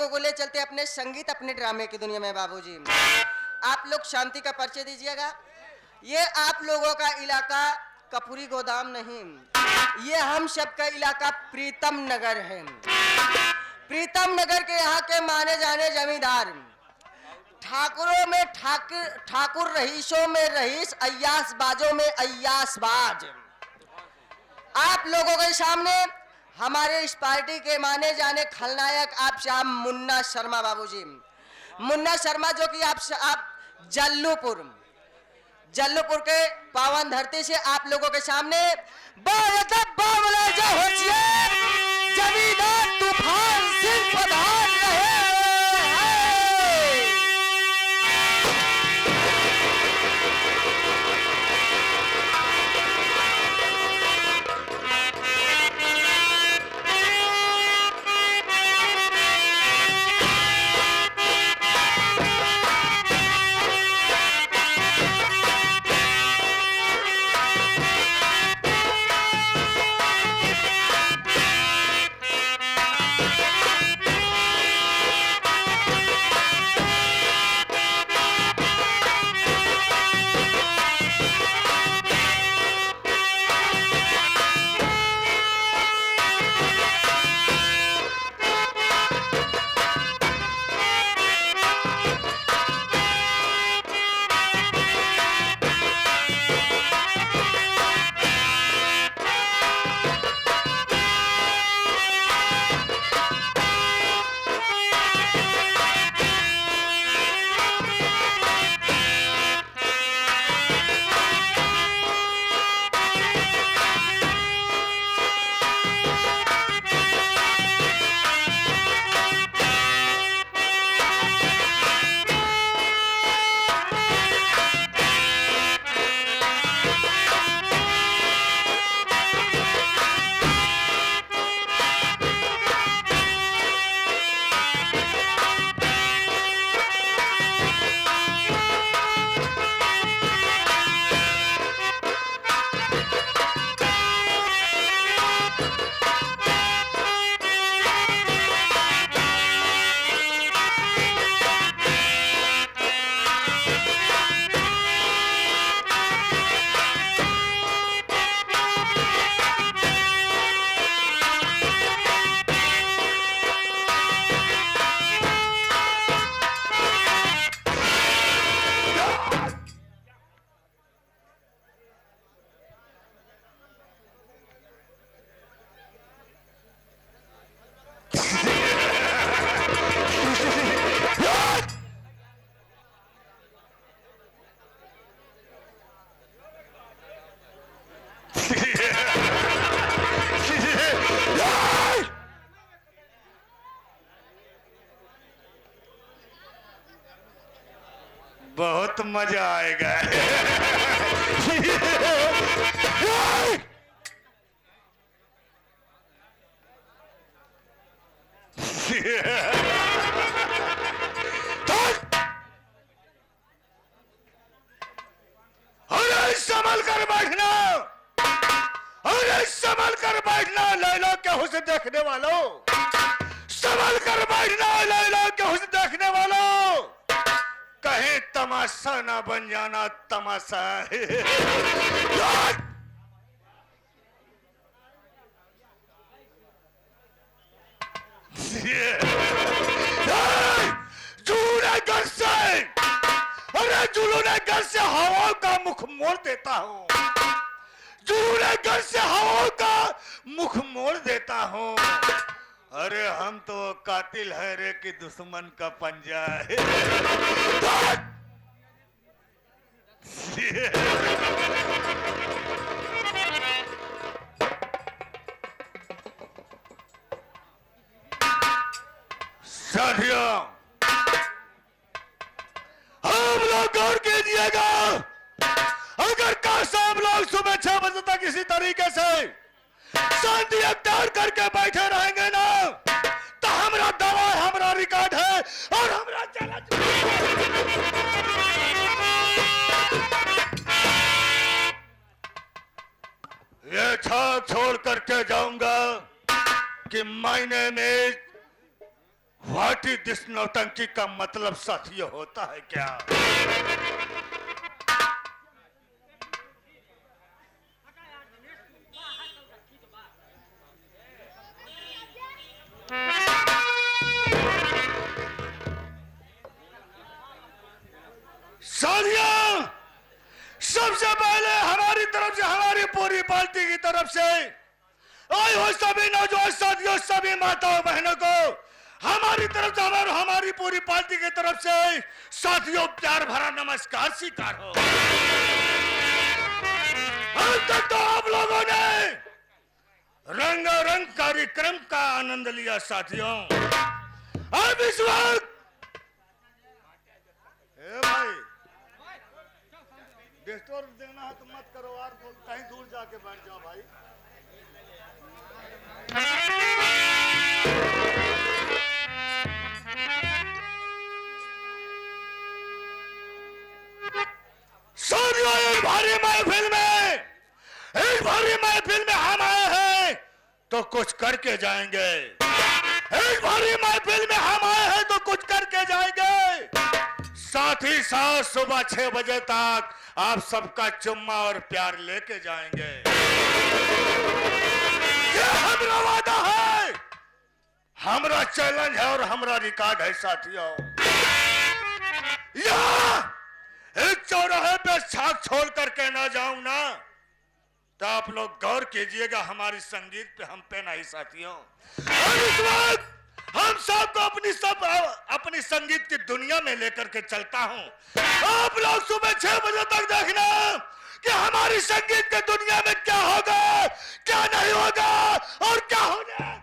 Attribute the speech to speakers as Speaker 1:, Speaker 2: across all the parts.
Speaker 1: लोगों को ले चलते अपने संगीत अपने ड्रामे की दुनिया में। बाबूजी आप लोग शांति का परिचय दीजिएगा। ये आप लोगों का इलाका कपूरी गोदाम नहीं, ये हम सबका इलाका प्रीतम नगर है। प्रीतम नगर के यहाँ के माने जाने जमींदार, ठाकुरों में ठाकुर, रईसों में रईस, अय्यास बाजों में अय्यास बाज। आप लोगों के सामने हमारे इस पार्टी के माने जाने खलनायक आप साहब मुन्ना शर्मा। बाबूजी मुन्ना शर्मा जो कि आप जल्लूपुर के पावन धरती से आप लोगों के सामने जमींदार तूफान सिंह पधार रहे हैं।
Speaker 2: बहुत मजा आएगा। अरे संभल कर बैठना, अरे संभल कर बैठना लैला के हुस्न देखने वालों, संभल कर बैठना लैला के हुस्न देखने वालों, कहीं तमाशा ना बन जाना तमाशा। जुलूने घर से, अरे जुलूने घर से हवा का मुख मोड़ देता हूँ, जुलूने घर से हवा का मुख मोड़ देता हूँ। अरे हम तो कातिल है रे कि दुश्मन का पंजा है। साथियों हम लोग गौर कीजिएगा, अगर काश हम लोग सुबह 6 बजे तक इसी तरीके से शांति अख्तियार करके बैठे रहेंगे ना, तो हमारा दावा, हमारा रिकॉर्ड है और हमारा चैलेंज। ये छाप छोड़ करके जाऊंगा कि my name is what is this नौटंकी का मतलब साथियों होता है क्या? साथियों, सबसे पहले हमारी तरफ से, हमारी पूरी पार्टी की तरफ से आए हो सभी नौजवान साथियों, सभी माताओं बहनों को हमारी तरफ से, हमारी पूरी पार्टी की तरफ से साथियों प्यार भरा नमस्कार स्वीकार हो। अब तक तो आप लोगों ने रंगारंग कार्यक्रम का आनंद लिया साथियों। अब इस वक्त भाई डिस्टर्ब देना है तो मत करो, और कहीं दूर जाके बैठ जाओ भाई। साथियों, एक भारी महफिल में हम आए हैं तो कुछ करके जाएंगे। एक भारी महफिल में हम आए हैं तो कुछ करके जाएंगे। साथ ही साथ सुबह 6 बजे तक आप सबका चुम्मा और प्यार लेके जाएंगे। ये हमारा वादा है, हमारा चैलेंज है और हमारा रिकॉर्ड है साथियों। एक चौराहे पे छाक छोड़ करके ना जाऊं ना, तो आप लोग गौर कीजिएगा हमारी संगीत पे, हम पे नहीं साथियों। और इस वक्त हम सबको अपनी संगीत की दुनिया में लेकर के चलता हूं। आप लोग सुबह 6 बजे तक देखना कि हमारी संगीत की दुनिया में क्या होगा, क्या नहीं होगा और क्या होने।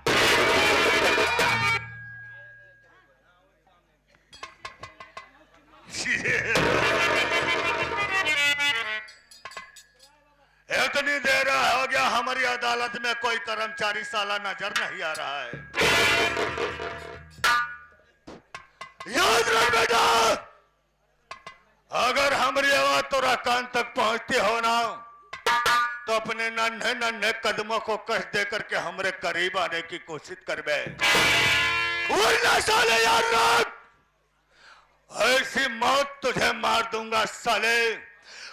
Speaker 2: इतनी देर हो गया, हमारी अदालत में कोई कर्मचारी साला नजर नहीं आ रहा है। याद रख बेटा, अगर हमारी आवाज तोरा कान तक पहुंचती हो ना, तो अपने नन्हे नन्हे कदमों को कस दे करके हमारे करीब आने की कोशिश करबे। वरना साले याद रख, ऐसी मौत तुझे मार दूंगा साले,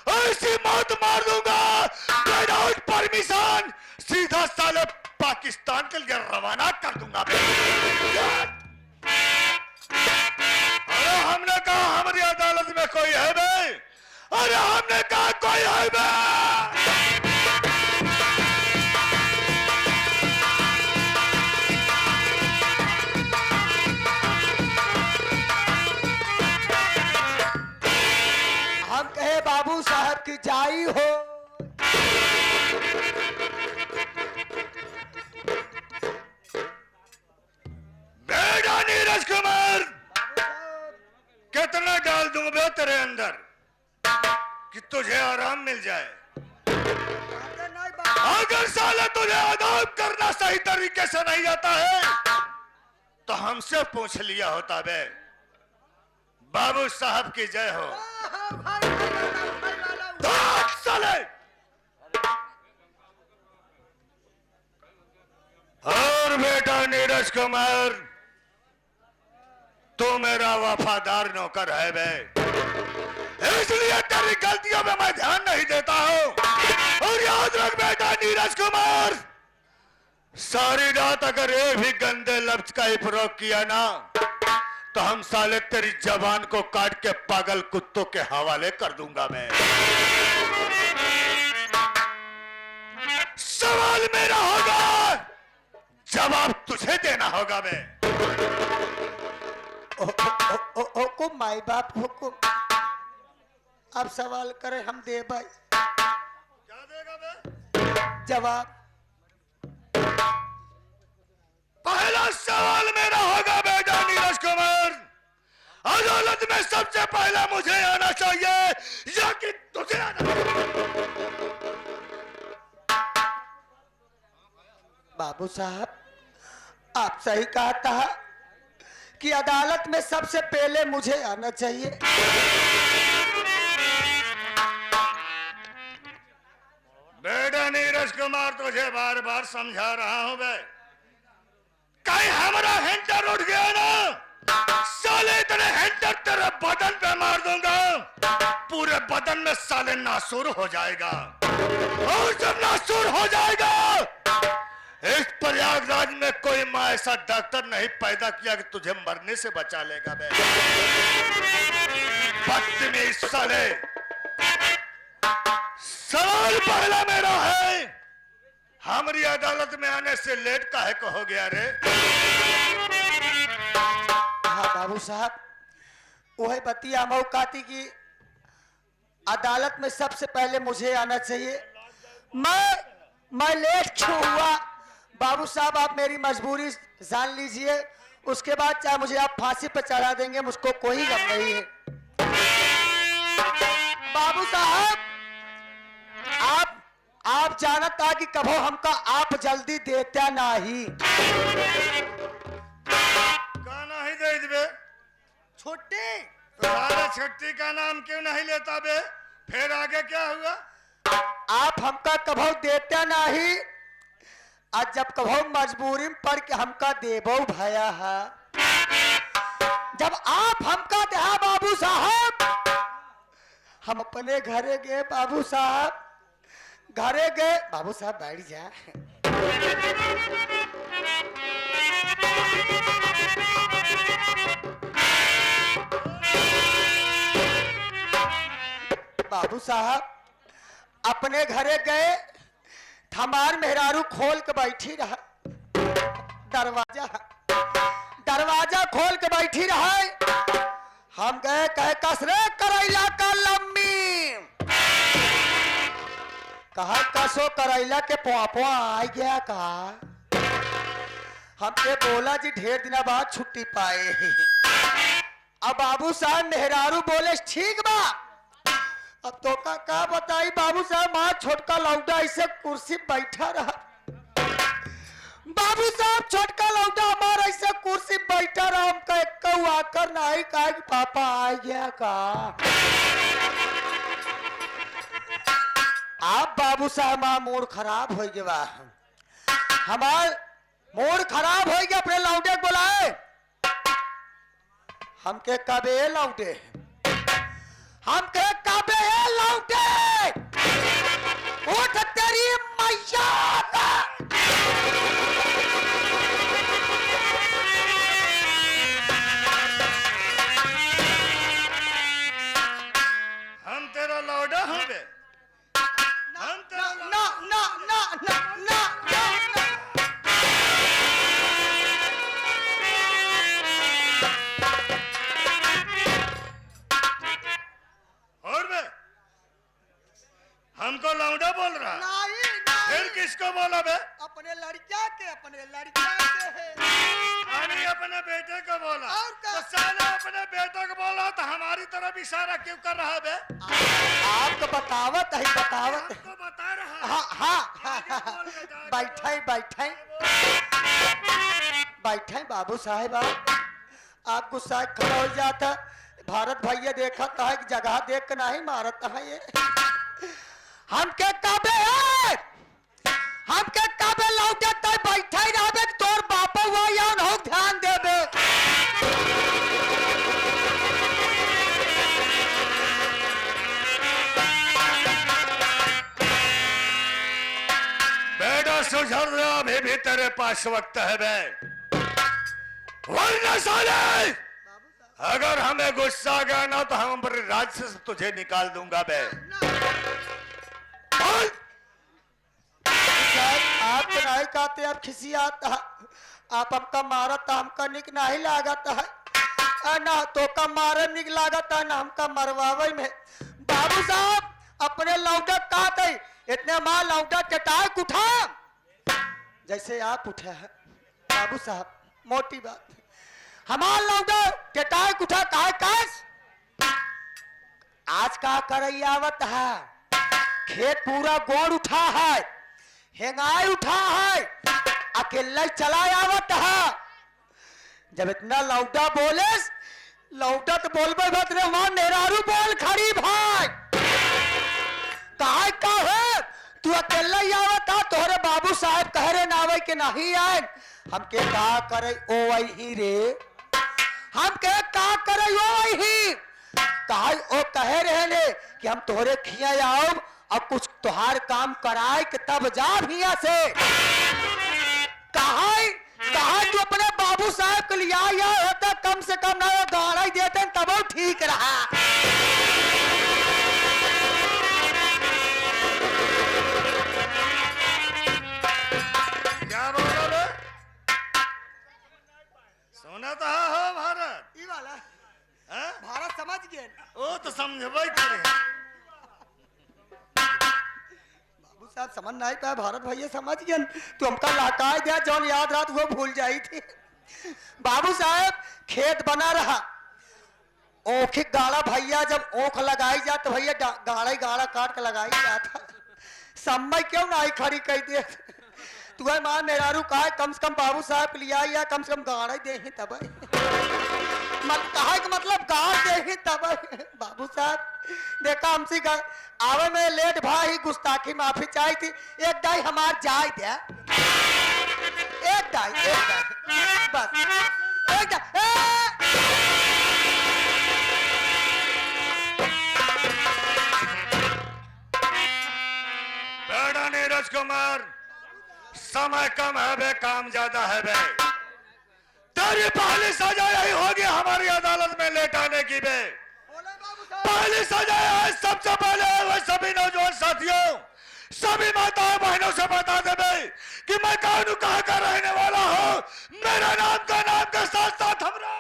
Speaker 2: ऐसी मौत मार दूंगा विदाउट परमिशन, सीधा साले पाकिस्तान के लिए रवाना कर दूंगा। अरे हमने कहा हमारी अदालत में कोई है बे, अरे हमने कहा कोई है बे।
Speaker 1: हम कहे बाबू साहब की जाई हो।
Speaker 2: बेटा नीरज कुमार, कितना डाल दूं बे तेरे अंदर कि तुझे आराम मिल जाए? अगर साले तुझे अदाब करना सही तरीके से नहीं आता है तो हमसे पूछ लिया होता बे। बाबू साहब की जय हो। साले और बेटा नीरज कुमार, तू मेरा वफादार नौकर है बे, इसलिए तेरी गलतियों में मैं ध्यान नहीं देता हूं। और याद रख बेटा नीरज कुमार, सारी रात अगर ये भी गंदे लफ्ज का ही प्रयोग किया ना, तो हम साले तेरी जबान को काट के पागल कुत्तों के हवाले कर दूंगा मैं। सवाल मेरा होगा, जवाब तुझे देना होगा मैं।
Speaker 1: हुकुम माई बाप हुकुम, अब सवाल करे हम दे भाई।
Speaker 2: क्या देगा बे?
Speaker 1: जवाब।
Speaker 2: पहला सवाल मेरा होगा बेटा नीरज कुमार, अदालत में सबसे पहले मुझे आना चाहिए या कि तुझे आना चाहिए?
Speaker 1: बाबू साहब, आप सही कहा था कि अदालत में सबसे पहले मुझे आना चाहिए।
Speaker 2: बेटा नीरज कुमार, तुझे बार बार समझा रहा हूं बे, कहीं हमारा हैंटर उठ गया ना, साले इतने हैंटर तेरे बदन पे मार दूंगा, पूरे बदन में साले नासूर हो जाएगा। और जब नासूर हो जाएगा, इस प्रयागराज में कोई माँ ऐसा डॉक्टर नहीं पैदा किया कि तुझे मरने से बचा लेगा। बे बदतमीज साले, सवाल पहला मेरा है, हमारी अदालत में आने से लेट काहे को हो गया रे?
Speaker 3: हाँ बाबू साहब, वही बतिया मौकाती की अदालत में सबसे पहले मुझे आना चाहिए। मैं लेट क्यों हुआ? बाबू साहब आप मेरी मजबूरी जान लीजिए, उसके बाद चाहे मुझे आप फांसी पर चढ़ा देंगे, मुझको कोई गम नहीं है। बाबू साहब आप जानता कि कभो हमका आप जल्दी देता नहीं।
Speaker 2: गाना ही दे दे
Speaker 3: छुट्टी
Speaker 2: तुम्हारा, छुट्टी का नाम क्यों नहीं लेता बे? फिर आगे क्या हुआ?
Speaker 3: आप हमका कभो देता नहीं, आज जब कभो मजबूरी में पड़ के हमका देबो भया है। जब आप हमका दे बाबू साहब, हम अपने घरे गए बाबू साहब, घरे गए। बाबू साहब बैठ जा। बाबू साहब अपने घरे गए, हमार मेहरारू खोल के बैठी रहा, दरवाजा खोल के बैठी रहा। हम गए कहे कसरे करैला का लम्मी, कहा कसो करैला के पुआ आ गया का। हमके बोला जी ढेर दिन बाद छुट्टी पाए। अब बाबू साहब मेहरारू बोले ठीक बा। अब तो का बताई बाबू साहब, माँ छोटका लौटा ऐसे कुर्सी बैठा रहा। बाबू साहब छोटका लौटा हमारा ऐसे कुर्सी बैठा रहा, हम कह आकर नहीं कहा कि पापा आ गया का। आप बाबू साहब हमारा मूड खराब हो गया, हमार मूड खराब हो गया। अपने लौटे बोलाए, हमके कबे लौटे, हमके कबे लौटे, उठ तेरी मैया का।
Speaker 2: हम तेरा लौड़ा हूं बे? हम तेरा
Speaker 3: ना ना ना ना ना ना।
Speaker 2: और बे हमको लौड़ा बोल रहा?
Speaker 3: नहीं
Speaker 2: फिर
Speaker 3: नहीं,
Speaker 2: किसको बोला बे?
Speaker 3: अपने लड़का के है।
Speaker 2: अरे अपने बेटे को बोला।
Speaker 3: और क्या?
Speaker 2: तो साला अपने बेटे को बोला तो हमारी तरफ इशारा क्यों कर रहा है बे?
Speaker 3: आपको बतावत है, बतावत है।
Speaker 2: हमको बता रहा है।
Speaker 3: हाँ हाँ
Speaker 2: आगे बोल बेटा, आगे
Speaker 3: बैठे बैठे बैठे बाबू साहेब, आप गुस्सा खड़ा हो जाता। भारत भैया देखा है कि जगह देख के नहीं मारता है ये। हमके कबे है, हमके कबे लौटे तय बैठे ही रहबे, तोर बापा हुआ या न हो ध्यान देबे।
Speaker 2: बेटा सुझाव दे, अभी भी तेरे पास वक्त है बे, वरना साले अगर हमें गुस्सा आ गया ना तो हम अपने राज्य से तुझे निकाल दूंगा बे। बोल।
Speaker 3: आप तो नहीं कहते, आप खिसी आता, आप हमका मारत हमका निक नहीं लागत है, ना तो का मारे निक लागत है, ना हमका मरवावे में। बाबू साहब अपने लौटा कहते, इतने माँ लौटा चटाक उठा जैसे आप उठे हैं। बाबू साहब मोटी बात, हमार लौटा चटाक उठा कहा कस। आज का करैयावत है, खेत पूरा गोड़ उठा है, हेंगाई उठा है, अकेला चला आवत है। जब इतना लौटा बोले, लौटा तो बोलबे भद्रे वहां नेरारू बोल खड़ी भाई, कहा है तू अकेला ही आवा था, तोहरे बाबू साहब कह रहे नावे के नहीं आए। हमके का करे ओ वही रे, हमके का करे ओ वही कहा ओ कहे रहे ने कि हम तोहरे खिया आओ और कुछ तोहार काम कराए कि तब जा भिया से। कहा तू अपने बाबू साहब के लिए आया होता, कम से कम ना गाड़ा ही देते तब वो ठीक रहा।
Speaker 2: क्या बोल रहे हो? सोना तो हो भारत
Speaker 3: ई वाला
Speaker 2: हाँ?
Speaker 3: भारत समझ गए
Speaker 2: ओ तो समझबे करे।
Speaker 3: बाबू साहब समझ नहीं पाया, भारत भैया समझ गए। तू हमका लहकाए दिया जौन याद रात वो भूल जाई थी। बाबू साहब खेत बना रहा, ओख गाड़ा भैया जब ओख लगाई जा तो भैया गाड़ा ही गाड़ा काट के लगाई जाता। समय क्यों ना आई खड़ी कह दे तू है मां मेहरारू कहा कम से कम बाबू साहब लिया या कम से कम गाड़ा ही दे तब मत कहा कि मतलब गाड़ दे तब। बाबू साहब देखा हमसे आवे में लेट भाई गुस्ताखी माफी चाहिए थी। एक दाई हमार जाय दे, एक दाई बस एक दाई।
Speaker 2: बेटा नीरज कुमार, समय कम है बे, काम ज्यादा है बे। तेरी पहली सजा यही होगी हमारी अदालत में लेटाने की बे। पहली सजा है सबसे पहले वो सभी नौजवान साथियों, सभी माताओं बहनों से बता दे बे कि मैं कौन कहाँ का रहने वाला हूँ। मेरा नाम के साथ साथ हमरा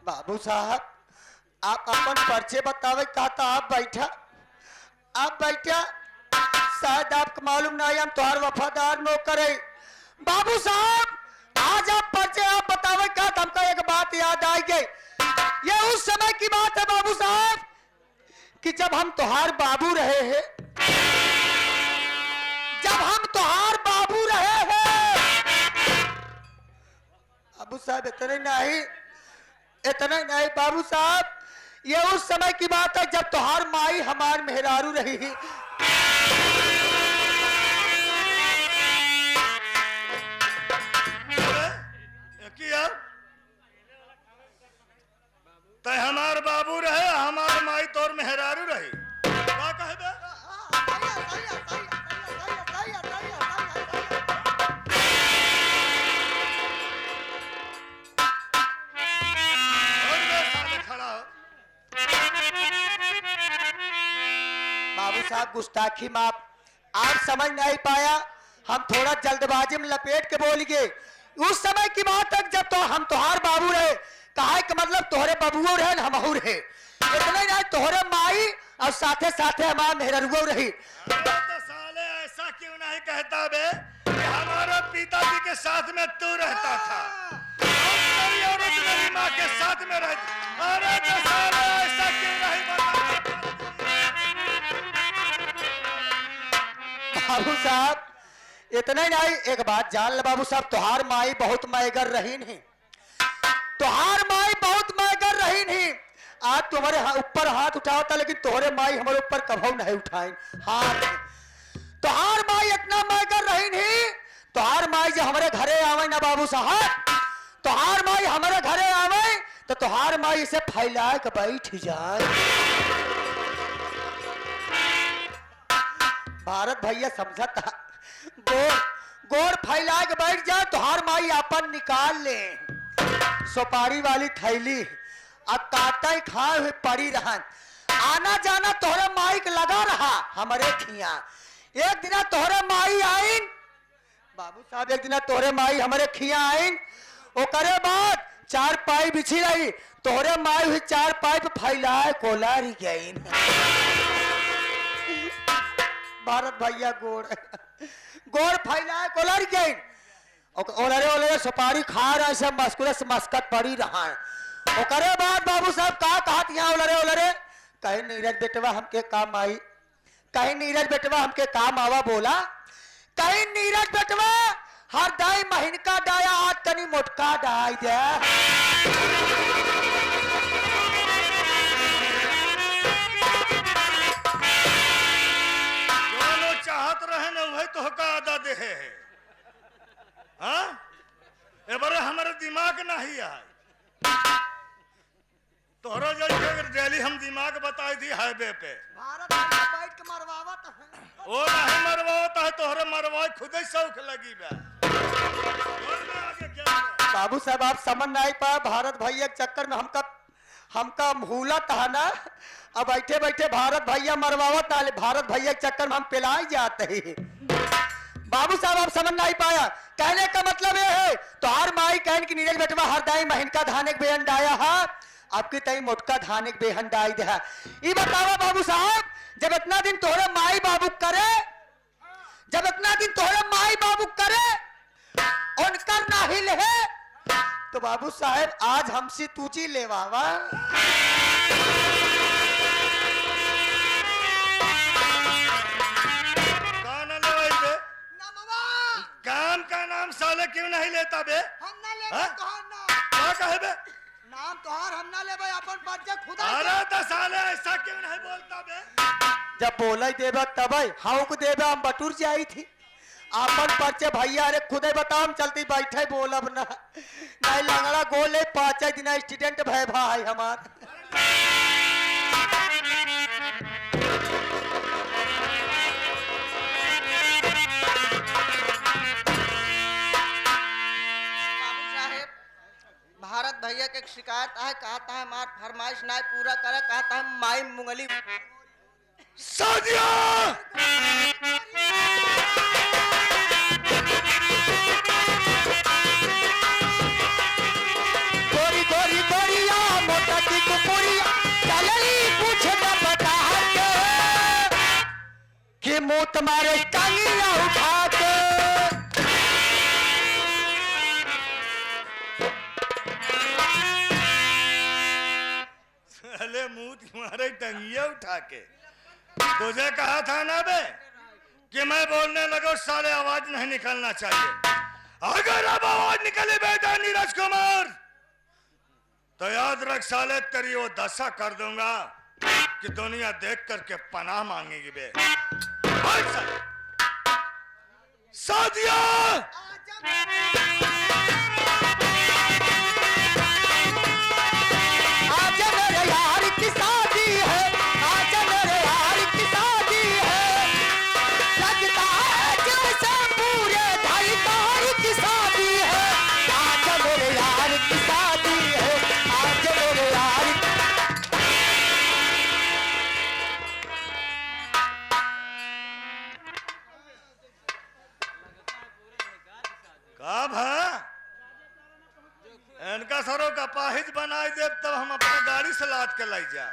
Speaker 3: बाबू साहब आप अपन पर्चे बतावे कहता आप बैठा शायद आपको मालूम नहीं हम तुम्हार वफादार नौकर है। बाबू साहब आज आप पर्चे आप बतावे कहता हमको एक बात याद आई गई। ये उस समय की बात है बाबू साहब कि जब हम तुम्हार बाबू रहे हैं, जब हम तुम्हार बाबू रहे हैं। बाबू साहब इतने नहीं बाबू साहब, ये उस समय की बात है जब तोहार माई हमार मेहरारू रही।
Speaker 2: किया तय हमार बाबू रहे, हमार माई तोर मेहरारू रही। का कहे बे?
Speaker 3: बाबू साहब गुस्ताखी माफ, आप समझ नहीं पाया, हम थोड़ा जल्दबाजी में लपेट के बोल गए। उस समय की बात तक जब तो हम तोहार बाबू रहे, कहा कि मतलब तोहरे बबुओ रहे हमहू रहे, इतने नहीं तोहरे माई और साथे साथे हमार मेहरुओ रही।
Speaker 2: तो साले ऐसा क्यों नहीं कहता बे कि हमारे पिताजी के साथ में तू रहता था और मेरी माँ के साथ में रहती। अरे तो साले ऐसा क्यों नहीं बताता?
Speaker 3: बाबू साहब इतना ही नहीं, एक बात जान ले बाबू साहब, तोहार माई बहुत मैगर रही नहीं, तोहार माई बहुत मैगर रही नहीं। आज तुम्हारे ऊपर हाथ उठाओ था लेकिन तोहरे माई हमारे ऊपर कभी नहीं उठाई हाथ। तोहार माई इतना मैगर रही नहीं, तोहार माई जो हमारे घरे आवे ना बाबू साहब, तोहार माई हमारे घरे आवे तो तोहार माई इसे फैला के बैठ जाए। भारत भैया समझता, गोर फैला के बैठ जाए, तोहार माई अपन निकाल ले सुपारी वाली थैली और काटा ही खाए हुए पड़ी रहन। आना जाना तोहरे माई के लगा रहा हमारे खिया। एक दिन तोहरे माई आइन बाबू साहब, एक दिन तोहरे माई हमारे खिया आइन, ओकरे बाद चार पाई बिछी रही, तोहरे माई हुई चार पाई पे फैलाए कोलारी गई। भारत भैया गोड़ फैलाए कोलारी गई, ओलरे सुपारी खा रहा से मस्कुरस मस्कत पड़ी रहा है। ओकरे बाद बाबू साहब का कहत यहाँ ओलरे कहीं नीरज बेटवा हमके काम आई, कहीं नीरज बेटवा हमके काम आवा बोला, कहीं नीरज बेटवा हर दाई महीन का डाया आज तनी मोटका डाई दे।
Speaker 2: तोहका आदा दे है हाँ एबारे हमारे दिमाग नहीं है तोहरा जैसे डेली हम दिमाग बताई दी हाईवे पे
Speaker 3: भारत भैया बैठ के मरवावत है।
Speaker 2: वो नहीं मरवाता है तोहरे मरवाए खुदे शौक लगी बे और मैं आगे क्या करूं?
Speaker 3: बाबू साहब आप समझ नहीं पाए भारत भैया के चक्कर में हमका भूलत है ना। अब बैठे बैठे भारत भैया मरवावत ना भारत भैया के चक्कर में हम पिलाई जाते हैं। बाबू साहब आप समझ नहीं पाया कहने का मतलब ये है तो हर माई कहन की नीरज बेटवा हर दाई महिनका धाने के बेहन डाया है आपकी तई मोटका धाने के बेहन डाई दे है। ये बतावा बाबू साहब जब इतना दिन तोहरे माई बाबू करे जब इतना दिन तोहरे माई बाबू करे उनकर नाही ले तो बाबू साहब आज हमसे तूची लेवावा
Speaker 2: कौन लेवाई बे काम का नाम साले क्यों नहीं लेता बे
Speaker 3: हम ना ले
Speaker 2: हाँ? क्या कहे बे
Speaker 3: नाम तोहार हम ना लेबे अपन बच्चा खुदा
Speaker 2: अरे तो साले ऐसा क्यों नहीं बोलता बे
Speaker 3: जब बोले देबे तब हाउ को देबे हम बटूर जाई थी अपन पर्चे भैया अरे खुदे बताओ हम चलती बैठे बोलब ना नहीं लंगड़ा गोले 5 दिन स्टूडेंट भय भाई हमार
Speaker 1: बाबू साहेब भारत भैया के शिकायत है कहता है मार फरमाइश ना पूरा करे कहता है माई मुंगली
Speaker 2: सादिया
Speaker 3: गोरी गोरी गोरिया मोटा की कुपुरिया चलली पूछ न बता के कि मुंह तुम्हारे टांगिया उठा के
Speaker 2: साले मुंह तुम्हारे टंगिया उठा के तुझे कहा था ना बे कि मैं बोलने लगा साले आवाज नहीं निकलना चाहिए अगर अब आवाज निकले बेटा नीरज कुमार तो याद रख साले तेरी वो दशा कर दूंगा कि दुनिया देख करके पनाह मांगेगी बे हट साले। सादिया
Speaker 3: आज मेरे यार की शादी है आज मेरे यार की शादी है लगता है जैसे पूरे ढाई तारीख की शादी है आज मेरे यार की शादी है आज मेरे यार
Speaker 2: कब है इनका सरों का पाहिज बनाई दे तब हम अपने गाड़ी से लाद के लाई जा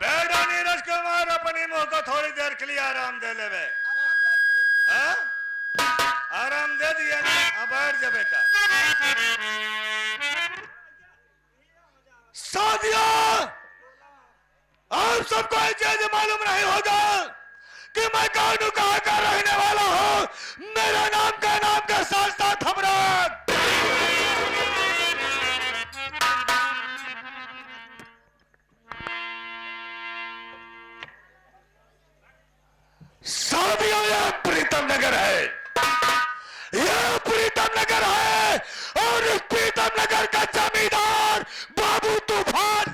Speaker 2: बेटा नीरज कुमार अपनी मुंह को थोड़ी देर के लिए आराम दे ले बे हाँ? आराम दे दिया ना अब बैठ जा बेटा सादिया आप सबको ये चीज मालूम नहीं होगा कि मैं कौन कहाँ का रहने वाला हूँ मेरा नाम का साथ साथ हमरान सादिया यह प्रीतम नगर है यह प्रीतम नगर है और इस प्रीतम नगर का जमींदार बाबू तूफान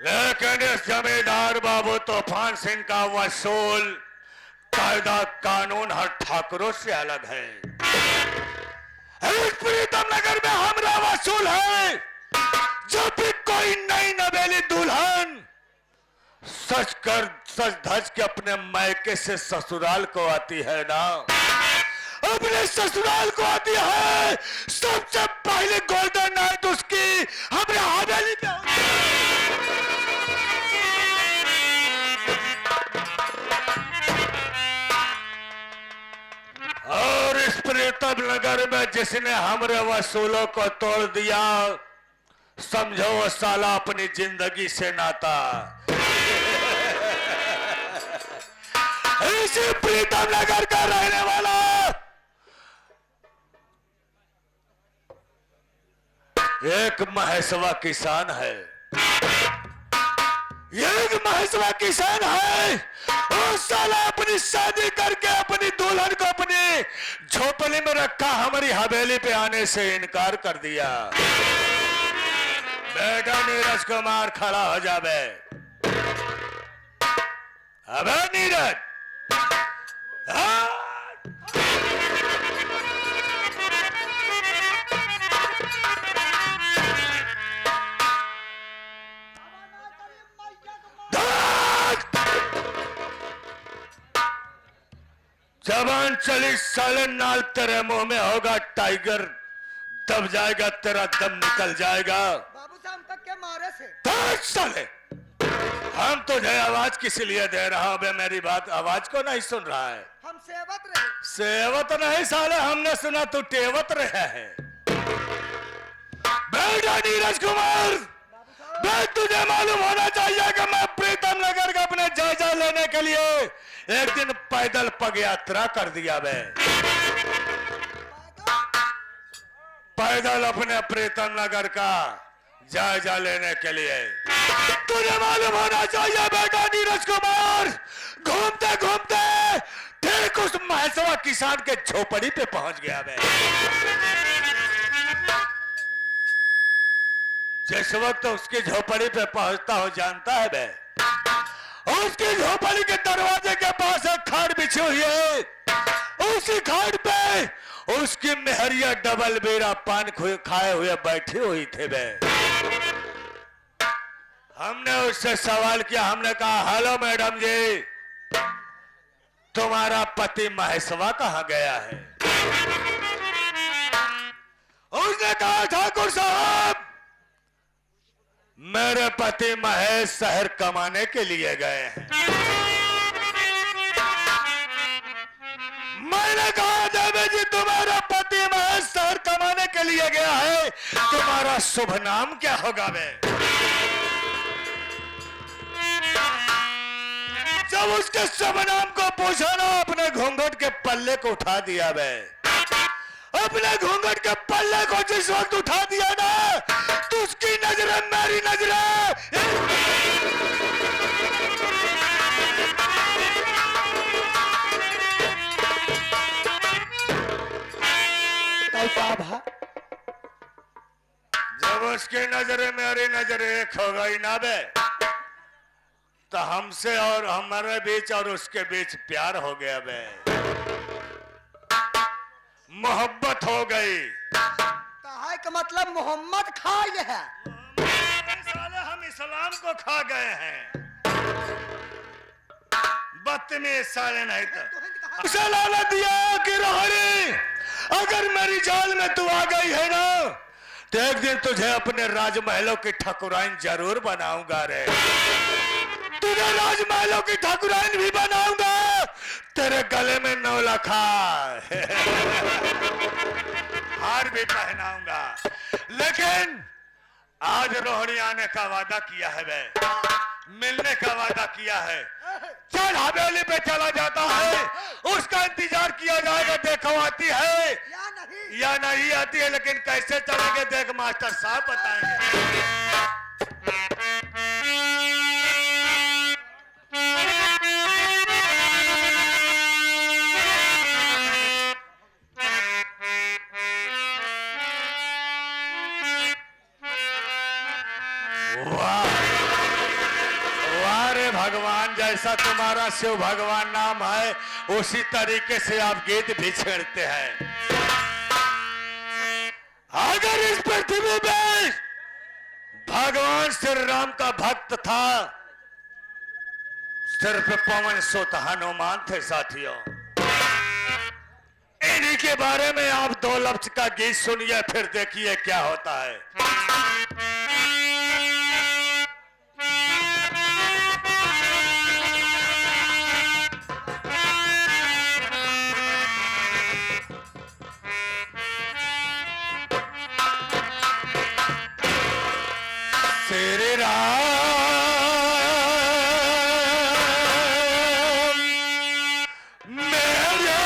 Speaker 2: लेकिन इस जमींदार बाबू तूफान सिंह का वसूल कायदा कानून हर ठाकुरों से अलग है इस प्रीतम नगर में हमरा वसूल है जब भी कोई नई नवेली दुल्हन सच धज के अपने मायके से ससुराल को आती है ना अपने ससुराल को आती है सबसे पहले गोल्डन नाइट उसकी हमने हवेली पे होती है। और इस प्रीतम नगर में जिसने हमरे वसूलों को तोड़ दिया समझो वो साला अपनी जिंदगी से नाता इसी प्रीतम नगर का रहने वाला एक महेशवा किसान है, एक महेशवा किसान है। वो साला अपनी शादी करके अपनी दुल्हन को अपनी झोपड़ी में रखा, हमारी हवेली पे आने से इनकार कर दिया। बेटा नीरज कुमार खड़ा हो जावे। अबे नीरज, हाँ? जबान चली साले नाल तेरे मुंह में होगा टाइगर, दब जाएगा तेरा दम निकल जाएगा।
Speaker 3: बाबू साहब का क्या मारे से?
Speaker 2: साले हम तुझे आवाज किस लिए दे रहा हूं बे? मेरी बात आवाज को नहीं सुन रहा है?
Speaker 3: हम सेवत रहे।
Speaker 2: सेवत नहीं साले, हमने सुना तू टेवत रहा है। बेटा नीरज कुमार, बे तुझे मालूम होना चाहिए कि मैं प्रीतम नगर का अपने जायजा लेने के लिए एक दिन पैदल पग यात्रा कर दिया बे। पैदल अपने प्रीतम नगर का जायजा लेने के लिए। तुझे मालूम होना चाहिए बेटा नीरज कुमार, घूमते घूमते ठीक उस महेशवा किसान के झोपड़ी पे पहुंच गया बे। जिस वक्त उसकी झोपड़ी पे पहुंचता हो जानता है बे, उसकी झोपड़ी के दरवाजे के पास एक खाट बिछी हुई है। उसी खाट पे उसकी मेहरिया डबल बेरा पान खाए हुए बैठी हुई थे बे। हमने उससे सवाल किया, हमने कहा हेलो मैडम जी, तुम्हारा पति महेशवा कहां गया है? उसने कहा ठाकुर साहब, मेरे पति महेश शहर कमाने के लिए गए हैं। मैंने कहा देवी जी, तुम्हारा पति महेश शहर कमाने के लिए गया है, तुम्हारा शुभ नाम क्या होगा बे? जब उसके शुभ नाम को पूछा ना, अपने घूंघट के पल्ले को उठा दिया बे। अपने घूंघट के पल्ले को जिस वक्त उठा दिया ना, तो उसकी नजरें मेरी नजरें
Speaker 3: कैसा भा?
Speaker 2: जब उसकी नजरें मेरी नजरें एक हो गई ना बे, तो हमसे और हमारे बीच और उसके बीच प्यार हो गया बे, मोहब्बत हो गई।
Speaker 3: कहा का मतलब मोहम्मद खा ये है।
Speaker 2: साले हम इस्लाम को खा गए हैं। बदतमीज साले नहीं तो उसे लानत दिया कि रोहरी, अगर मेरी जाल में तू आ गई है ना, तो एक दिन तुझे अपने राजमहलों की ठाकुराइन जरूर बनाऊंगा रे। तुझे राजमहलों की ठाकुराइन भी बनाऊंगा, तेरे गले में 9 लखा हार भी पहनाऊंगा। लेकिन आज रोहिणी आने का वादा किया है बे, मिलने का वादा किया है। चल हवेली पे चला जाता है, उसका इंतजार किया जाएगा, देखो आती है या नहीं आती है। लेकिन कैसे चलेंगे देख मास्टर साहब बताएंगे। भगवान, जैसा तुम्हारा शिव भगवान नाम है, उसी तरीके से आप गीत भी छेड़ते हैं। अगर इस पृथ्वी पे भगवान श्री राम का भक्त था, सिर्फ पवन सुत हनुमान थे साथियों। इन्हीं के बारे में आप 2 लफ्ज का गीत सुनिए, फिर देखिए क्या होता है। श्री राम मेरे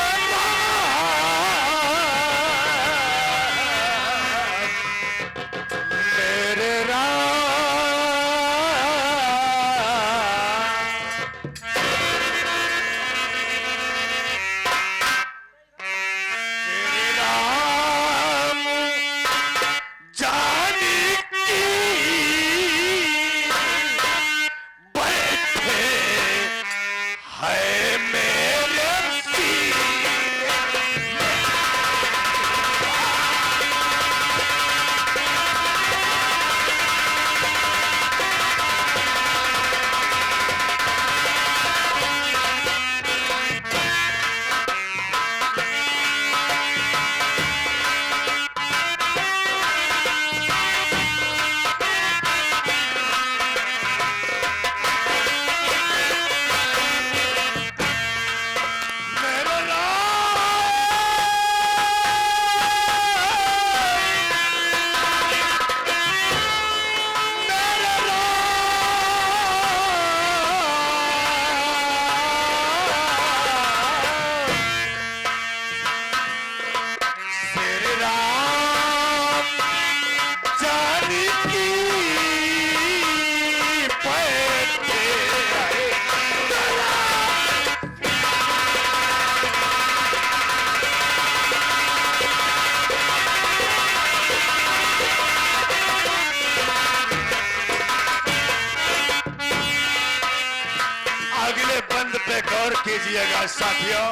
Speaker 2: गौर कीजिएगा साथियों,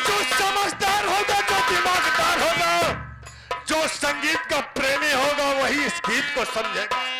Speaker 2: जो समझदार होगा, जो दिमागदार होगा, जो संगीत का प्रेमी होगा, वही इस गीत को समझेगा।